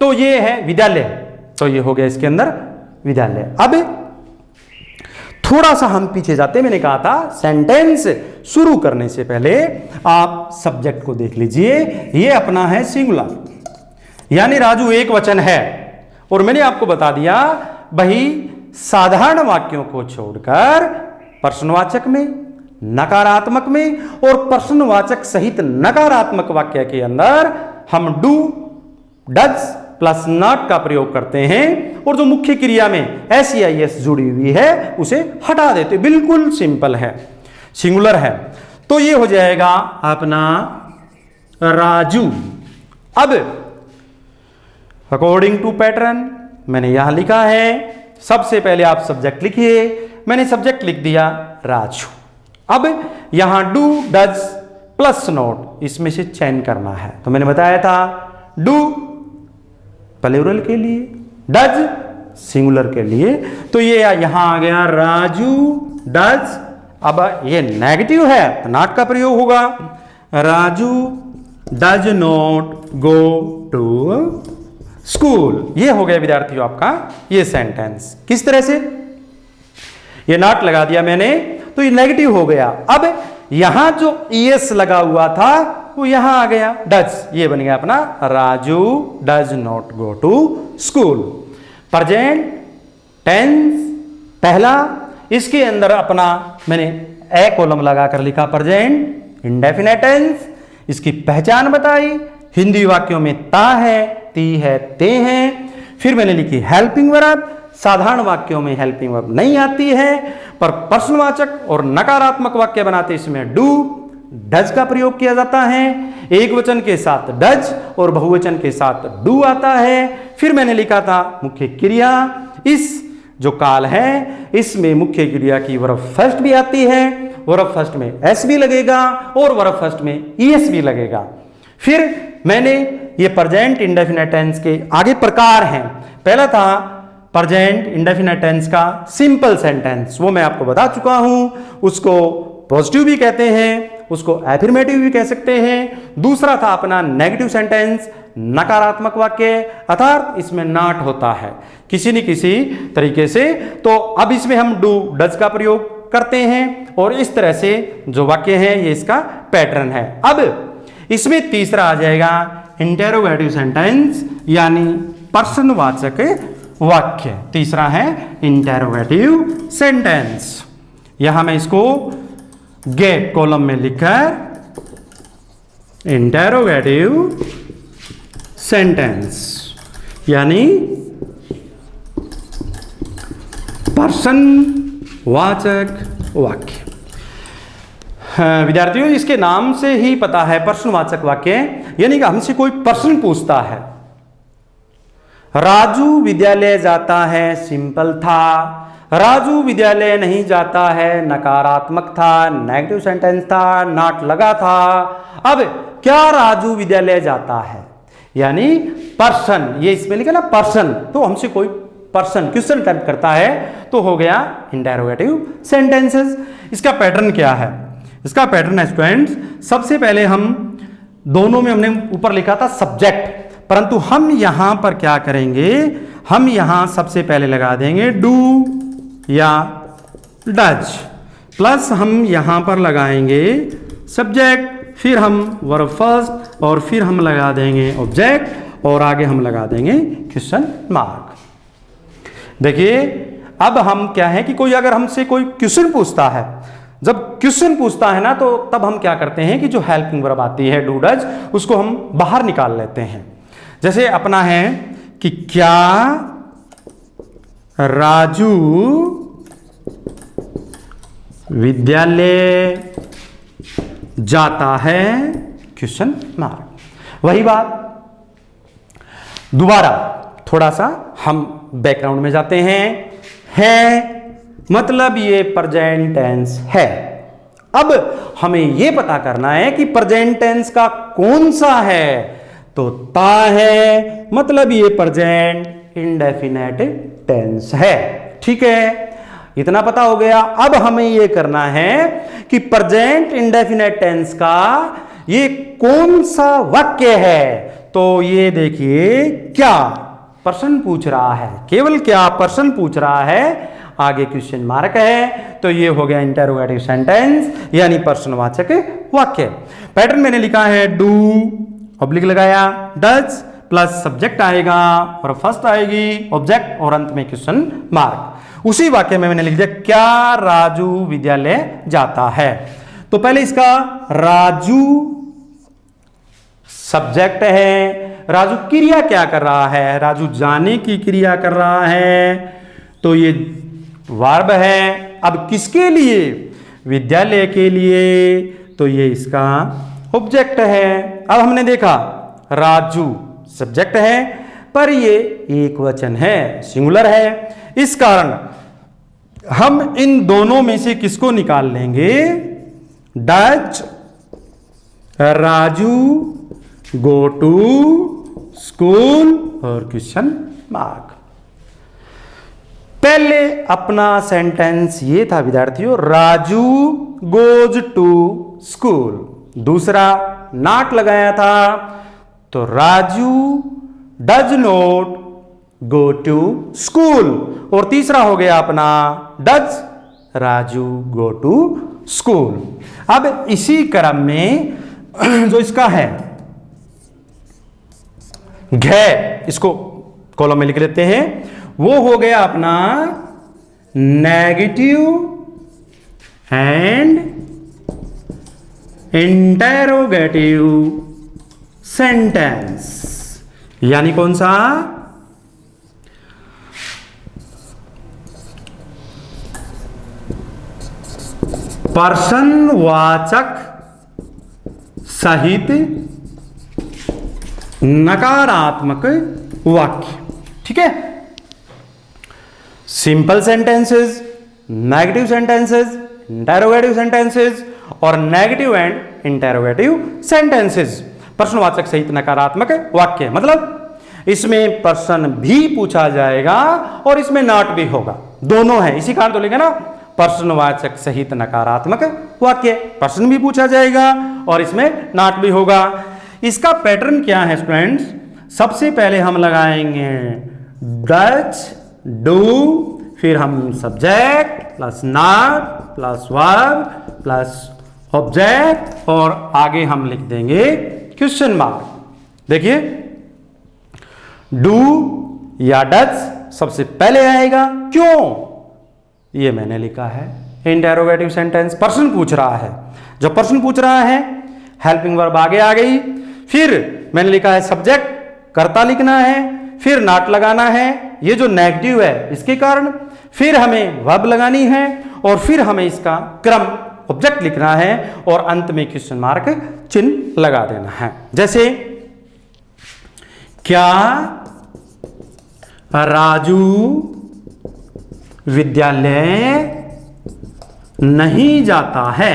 तो ये है विद्यालय, तो ये हो गया इसके अंदर विद्यालय। अब थोड़ा सा हम पीछे जाते, मैंने कहा था सेंटेंस शुरू करने से पहले आप सब्जेक्ट को देख लीजिए, ये अपना है सिंगुलर, यानी राजू एक वचन है, और मैंने आपको बता दिया भाई साधारण वाक्यों को छोड़कर प्रश्नवाचक में, नकारात्मक में और प्रश्नवाचक सहित नकारात्मक वाक्य के अंदर हम डू, डज प्लस नॉट का प्रयोग करते हैं, और जो मुख्य क्रिया में SEIS जुड़ी हुई है उसे हटा देते, बिल्कुल सिंपल है, सिंगुलर है, तो ये हो जाएगा अपना राजू। अब अकॉर्डिंग टू पैटर्न मैंने यहां लिखा है, सबसे पहले आप सब्जेक्ट लिखिए, मैंने सब्जेक्ट लिख दिया राजू। अब यहां डू, डज प्लस नॉट, इसमें से चयन करना है, तो मैंने बताया था डू प्लूरल के लिए, डज सिंगुलर के लिए, तो ये यहां आ गया राजू डज। अब ये नेगेटिव है तो नॉट का प्रयोग होगा, Raju does not go to school. ये हो गया विद्यार्थियों आपका ये सेंटेंस। किस तरह से, ये नॉट लगा दिया मैंने तो ये नेगेटिव हो गया। अब यहां जो ES लगा हुआ था वो यहां आ गया, डज, ये बन गया अपना Raju does not go to school. Present tense पहला, इसके अंदर अपना मैंने ए कॉलम लगाकर लिखा प्रेजेंट इंडेफिनिट टेंस, इसकी पहचान बताई, हिंदी वाक्यों में ता है, ती है, ते हैं। फिर मैंने लिखी हेल्पिंग वर्ब, साधारण वाक्यों में हेल्पिंग वर्ब नहीं आती है, पर प्रश्नवाचक और नकारात्मक वाक्य बनाते इसमें डू, डज का प्रयोग किया जाता है, एक वचन के साथ डज और बहुवचन के साथ डू आता है। फिर मैंने लिखा था मुख्य क्रिया, इस जो काल है इसमें मुख्य क्रिया की वर्ब फर्स्ट भी आती है, वर्ब फर्स्ट में एस भी लगेगा और वर्ब फर्स्ट में ES भी लगेगा। फिर मैंने ये प्रेजेंट इंडेफिनिट टेंस के आगे प्रकार हैं, पहला था प्रेजेंट इंडेफिनिट टेंस का सिंपल सेंटेंस, वो मैं आपको बता चुका हूं, उसको पॉजिटिव भी कहते हैं, उसको एफर्मेटिव भी कह सकते हैं। दूसरा था अपना नेगेटिव सेंटेंस, नकारात्मक वाक्य, अर्थात इसमें नॉट होता है किसी न किसी तरीके से, तो अब इसमें हम डू डज का प्रयोग करते हैं, और इस तरह से जो वाक्य है ये इसका पैटर्न है। अब इसमें तीसरा आ जाएगा इंटेरोगेटिव सेंटेंस, यानी प्रश्नवाचक वाक्य, तीसरा है इंटेरोगेटिव सेंटेंस। यहां मैं इसको गेट कॉलम में लिखकर इंटेरोगेटिव सेंटेंस यानी प्रश्नवाचक वाक्य। विद्यार्थियों इसके नाम से ही पता है प्रश्नवाचक वाक्य, यानी कि हमसे कोई प्रश्न पूछता है। राजू विद्यालय जाता है सिंपल था, राजू विद्यालय नहीं जाता है नकारात्मक था, नेगेटिव सेंटेंस था, नॉट लगा था। अब क्या राजू विद्यालय जाता है, यानी पर्सन, ये इसमें लिखा ना पर्सन, तो हमसे कोई पर्सन क्वेश्चन टाइप करता है तो हो गया इंटेरोगेटिव सेंटेंसेस। इसका पैटर्न क्या है, इसका पैटर्न है स्टूडेंट्स, सबसे पहले हम दोनों में हमने ऊपर लिखा था सब्जेक्ट, परंतु हम यहां पर क्या करेंगे, हम यहां सबसे पहले लगा देंगे डू या डज, प्लस हम यहां पर लगाएंगे सब्जेक्ट, फिर हम वर्ब फर्स्ट और फिर हम लगा देंगे ऑब्जेक्ट और आगे हम लगा देंगे क्वेश्चन मार्क। देखिए अब हम क्या है कि कोई अगर हमसे कोई क्वेश्चन पूछता है जब क्वेश्चन पूछता है ना तो तब हम क्या करते हैं कि जो हेल्पिंग वर्ब आती है डू डज, उसको हम बाहर निकाल लेते हैं। जैसे अपना है कि क्या राजू विद्यालय जाता है, क्वेश्चन मार्क। वही बात दोबारा थोड़ा सा हम बैकग्राउंड में जाते हैं। है मतलब ये प्रेजेंट टेंस है। अब हमें ये पता करना है कि प्रेजेंट टेंस का कौन सा है, तो ता है मतलब ये प्रेजेंट इंडेफिनेट टेंस है। ठीक है, इतना पता हो गया। अब हमें ये करना है कि प्रेजेंट इंडेफिनेट टेंस का ये कौन सा वाक्य है, तो ये देखिए क्या प्रश्न पूछ रहा है, केवल क्या प्रश्न पूछ रहा है, आगे क्वेश्चन मार्क है, तो ये हो गया इंटरोगेटिव सेंटेंस यानी प्रश्नवाचक वाक्य। पैटर्न मैंने लिखा है डू ऑब्लिक लगाया, डज प्लस सब्जेक्ट आएगा और फर्स्ट आएगी ऑब्जेक्ट और अंत में क्वेश्चन मार्क। उसी वाक्य में मैंने लिख दिया क्या राजू विद्यालय जाता है। तो पहले इसका राजू सब्जेक्ट है, राजू क्रिया क्या कर रहा है, राजू जाने की क्रिया कर रहा है, तो ये वर्ब है। अब किसके लिए, विद्यालय के लिए, तो ये इसका ऑब्जेक्ट है। अब हमने देखा राजू सब्जेक्ट है पर ये एक वचन है, सिंगुलर है, इस कारण हम इन दोनों में से किसको निकाल लेंगे, does Raju go to school और क्वेश्चन मार्क। पहले अपना सेंटेंस ये था विद्यार्थियों, राजू गोज टू स्कूल। दूसरा नॉट लगाया था तो Raju does not go to school. और तीसरा हो गया अपना does Raju go to school. अब इसी क्रम में जो इसका है घे, इसको कॉलम में लिख लेते हैं, वो हो गया अपना नेगेटिव एंड इंटेरोगेटिव सेंटेंस। यानी कौन सा, प्रश्नवाचक सहित नकारात्मक वाक्य। ठीक है, simple sentences, negative sentences, interrogative sentences और नेगेटिव एंड इंटेरोगेटिव सेंटेंसेस। प्रश्नवाचक सहित नकारात्मक वाक्य मतलब इसमें प्रश्न भी पूछा जाएगा और इसमें नॉट भी होगा, दोनों है। इसी कारण तो लिखा ना प्रश्नवाचक सहित नकारात्मक वाक्य, प्रश्न भी पूछा जाएगा और इसमें नॉट भी होगा। इसका पैटर्न क्या है स्टूडेंट्स, सबसे पहले हम लगाएंगे डज डू, फिर हम subject plus not plus verb plus object और आगे हम लिख देंगे क्वेश्चन मार्क। देखिए डू या डज सबसे पहले आएगा, क्यों, ये मैंने लिखा है इंटेरोगेटिव सेंटेंस, प्रश्न पूछ रहा है। जो प्रश्न पूछ रहा है हेल्पिंग वर्ब आगे आ गई, फिर मैंने लिखा है सब्जेक्ट, कर्ता लिखना है, फिर नॉट लगाना है, ये जो नेगेटिव है इसके कारण, फिर हमें वर्ब लगानी है और फिर हमें इसका क्रम ऑब्जेक्ट लिखना है और अंत में क्वेश्चन मार्क चिन्ह लगा देना है। जैसे क्या राजू विद्यालय नहीं जाता है,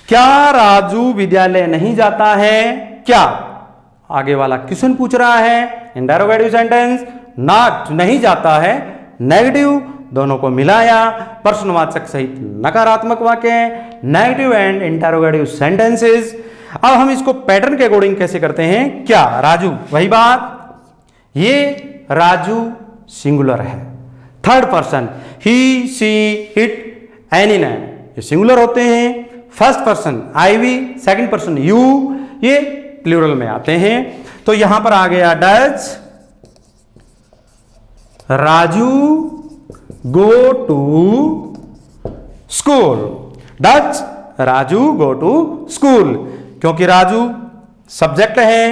क्या राजू विद्यालय नहीं जाता है, क्या आगे वाला क्वेश्चन पूछ रहा है, इंटेरोगेटिव सेंटेंस, नॉट नहीं जाता है, नेगेटिव, दोनों को मिलाया, प्रश्नवाचक सहित नकारात्मक वाक्य, नेगेटिव एंड इंटेरोगेटिव सेंटेंसेस। अब हम इसको पैटर्न के अकॉर्डिंग कैसे करते हैं, क्या राजू, वही बात, ये राजू सिंगुलर है, third person, he she it any name ये सिंगुलर होते हैं, first person I we, second person you ये प्लूरल में आते हैं। तो यहां पर आ गया does Raju go to school. Does Raju go to school, क्योंकि राजू सब्जेक्ट है,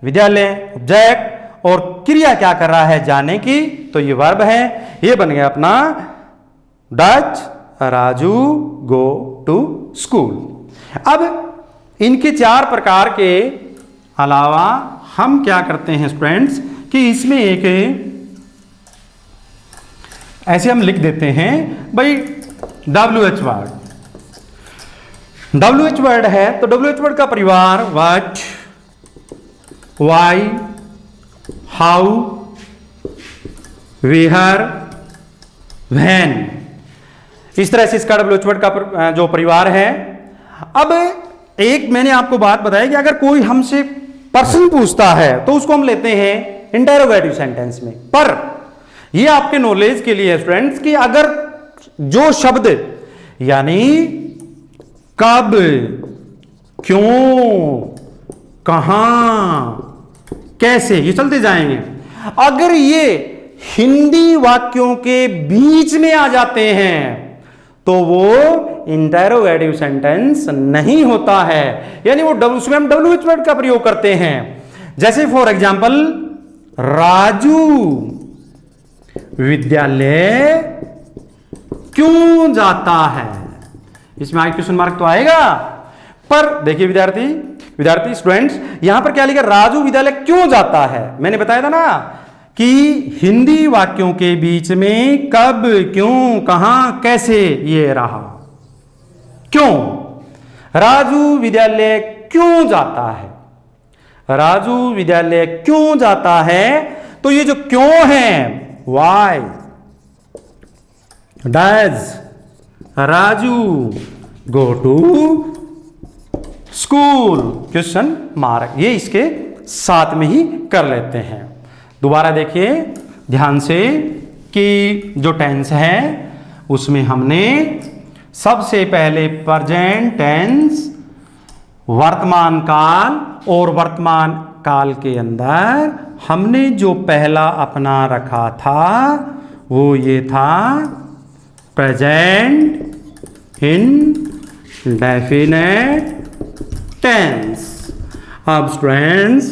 विद्यालय ऑब्जेक्ट, और क्रिया क्या कर रहा है, जाने की, तो ये वर्ब है। ये बन गया अपना does Raju go to school. अब इनके 4 प्रकार के अलावा हम क्या करते हैं स्टूडेंट्स कि इसमें एक ऐसे हम लिख देते हैं भाई WH वर्ड। WH वर्ड है तो WH वर्ड का परिवार what, why, how, where, when, इस तरह से इसका WH वर्ड का जो परिवार है। अब एक मैंने आपको बात बताई कि अगर कोई हमसे प्रश्न पूछता है तो उसको हम लेते हैं इंटेरोगेटिव सेंटेंस में। पर ये आपके नॉलेज के लिए स्टूडेंट्स कि अगर जो शब्द यानी कब, क्यों, कहां, कैसे, ये चलते जाएंगे, अगर ये हिंदी वाक्यों के बीच में आ जाते हैं तो वो इंटेरोगेटिव सेंटेंस नहीं होता है, यानी वो उसमें हम WH वर्ड का प्रयोग करते हैं। जैसे फॉर एग्जाम्पल राजू विद्यालय क्यों जाता है, इसमें आगे क्वेश्चन मार्क तो आएगा। पर देखिए विद्यार्थी स्टूडेंट्स, यहां पर क्या लिखा, राजू विद्यालय क्यों जाता है। मैंने बताया था ना कि हिंदी वाक्यों के बीच में कब, क्यों, कहां, कैसे ये रहा। क्यों, राजू विद्यालय क्यों जाता है, राजू विद्यालय क्यों जाता है, तो ये जो क्यों है, why does Raju go to school, question mark, ये इसके साथ में ही कर लेते हैं। दोबारा देखिए ध्यान से कि जो टेंस है उसमें हमने सबसे पहले प्रेजेंट टेंस, वर्तमान काल, और वर्तमान काल के अंदर हमने जो पहला अपना रखा था वो ये था प्रेजेंट इंडेफिनिट टेंस। अब स्टूडेंट्स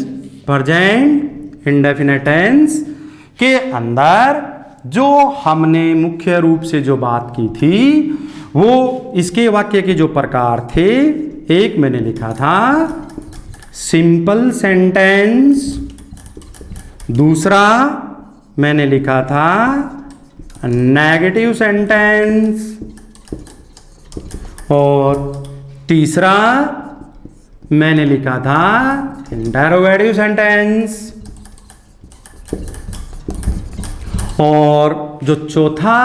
प्रेजेंट इंडेफिनिट टेंस के अंदर जो हमने मुख्य रूप से जो बात की थी वो इसके वाक्य के जो प्रकार थे, एक मैंने लिखा था सिंपल सेंटेंस, दूसरा मैंने लिखा था नेगेटिव सेंटेंस, और तीसरा मैंने लिखा था इंटेरोगेटिव सेंटेंस, और जो चौथा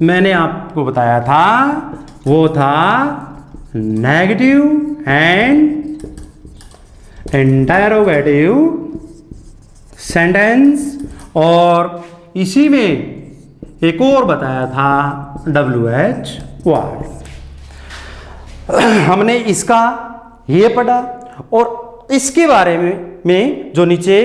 मैंने आपको बताया था वो था नेगेटिव एंड इंटेरोगेटिव सेंटेंस, और इसी में एक और बताया था WH वर्ड। हमने इसका ये पढ़ा और इसके बारे में जो नीचे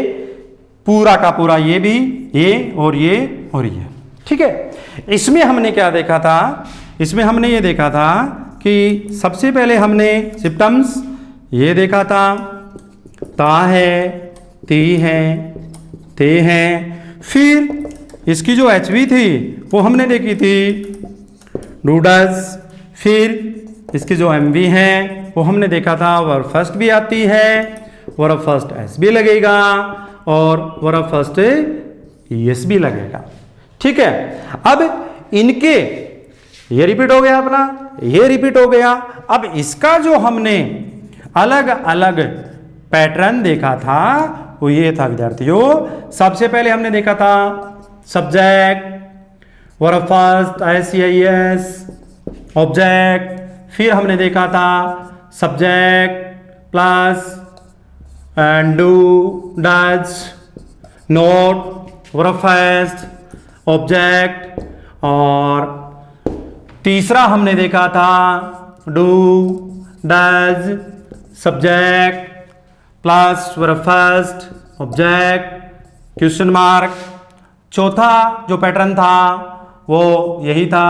पूरा का पूरा ये भी, ये और ये और ये, ठीक है। इसमें हमने क्या देखा था, इसमें हमने ये देखा था कि सबसे पहले हमने सिम्पटम्स ये देखा था, ता है, ती है, ते हैं, फिर इसकी जो HV थी वो हमने देखी थी डूडस, फिर इसकी जो MV है वो हमने देखा था वर्ब फर्स्ट भी आती है, वर्ब फर्स्ट एस भी लगेगा और वर्ब फर्स्ट एस भी लगेगा, ठीक है। अब इनके ये रिपीट हो गया अपना, ये रिपीट हो गया। अब इसका जो हमने अलग अलग पैटर्न देखा था वो ये था विद्यार्थियों, सबसे पहले हमने देखा था subject, verb first ISCIS, object, फिर हमने देखा था subject plus do, does, note, verb first, object, और तीसरा हमने देखा था do, does, subject plus verb first, object, question mark. चौथा जो पैटर्न था वो यही था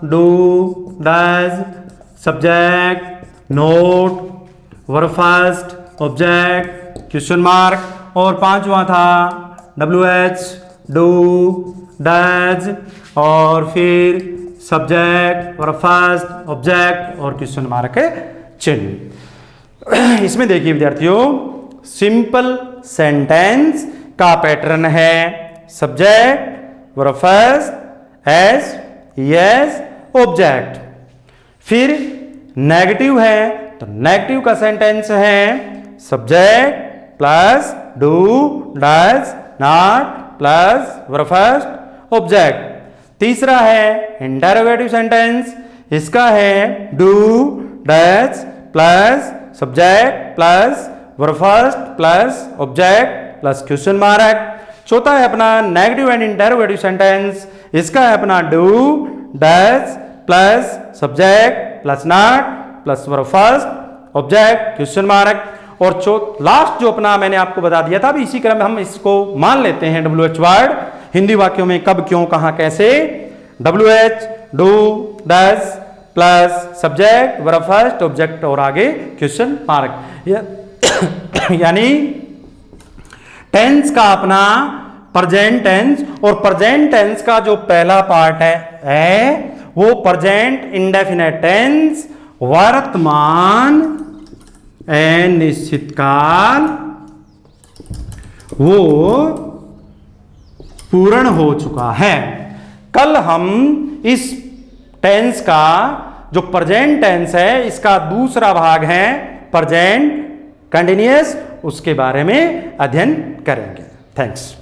do, does, subject, note, verb first, object, question mark, और पांचवा था WH, डू, डज, और फिर सब्जेक्ट, वर्ब फर्स्ट, ऑब्जेक्ट और क्वेश्चन मार्क चिन्ह। इसमें देखिए विद्यार्थियों, सिंपल सेंटेंस का पैटर्न है subject, verb first, S, yes, object. फिर नेगेटिव है तो नेगेटिव का सेंटेंस है subject plus do, does, not plus verb first, object. तीसरा है इंटरोगेटिव सेंटेंस, इसका है do, does plus subject plus verb first plus object plus question mark. चौथा है अपना नेगेटिव एंड इंटरोगेटिव सेंटेंस, इसका है अपना do, does plus subject plus not plus verb first, object, question mark. और लास्ट जो अपना मैंने आपको बता दिया था, अभी इसी क्रम में हम इसको मान लेते हैं WH वर्ड हिंदी वाक्यों में कब, क्यों, कहां, कैसे। WH do, does plus subject, verb first, object और आगे क्वेश्चन मार्क। यानी टेंस का अपना प्रेजेंट टेंस, और प्रेजेंट टेंस का जो पहला पार्ट है वो प्रेजेंट इंडेफिनिट टेंस, वर्तमान एंड निश्चित काल, वो पूर्ण हो चुका है। कल हम इस टेंस का जो प्रेजेंट टेंस है इसका दूसरा भाग है प्रेजेंट कंटिन्यूअस, उसके बारे में अध्ययन करेंगे। थैंक्स।